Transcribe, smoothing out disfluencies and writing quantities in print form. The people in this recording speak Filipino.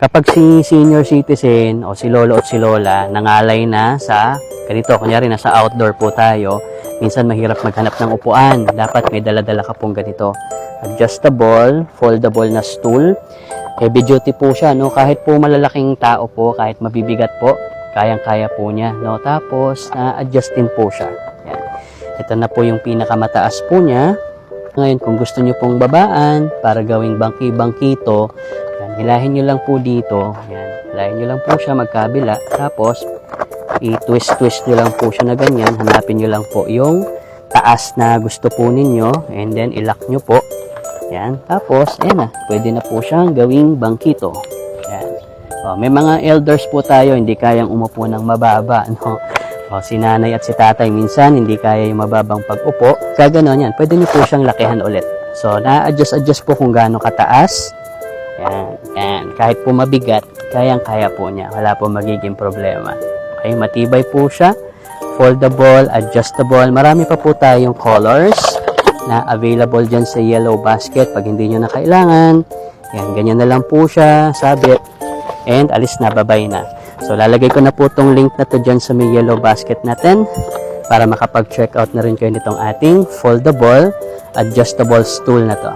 Kapag si senior citizen o si lolo at si lola nangalay na sa ganito, kunyari nasa outdoor po tayo, minsan mahirap maghanap ng upuan. Dapat may dala-dala ka pong ganito. Adjustable, foldable na stool. Heavy duty po siya, no? Kahit po malalaking tao po, kahit mabibigat po, kayang-kaya po niya, no? Tapos, na-adjust din po siya. Yan. Ito na po yung pinakamataas po niya. Ngayon, kung gusto nyo pong babaan para gawing bangki-bangkito, yan, hilahin nyo lang po dito. Yan, hilahin nyo lang po siya magkabila. Tapos, i-twist-twist nyo lang po siya na ganyan. Hanapin nyo lang po yung taas na gusto po ninyo. And then, ilock nyo po. Yan. Tapos, ayan na. Pwede na po siyang gawing bangkito. Yan. O, may mga elders po tayo, hindi kayang umupo ng mababa. No? O, si nanay at si tatay minsan, hindi kaya yung mababang pag-upo. Kaya gano'n yan. Pwede nyo po siyang lakihan ulit. So, na-adjust-adjust po kung gaano kataas. Yan. Yan. Kahit po mabigat, kayang-kaya po niya. Wala po magiging problema. Okay, matibay po siya. Foldable, adjustable. Marami pa po tayong colors na available dyan sa yellow basket. Pag hindi nyo na kailangan, yan, ganyan na lang po siya, sabit, and alis na, babay na. So, lalagay ko na po tong link na to dyan sa may yellow basket natin para makapag-check out na rin kayo nitong ating foldable, adjustable stool na to.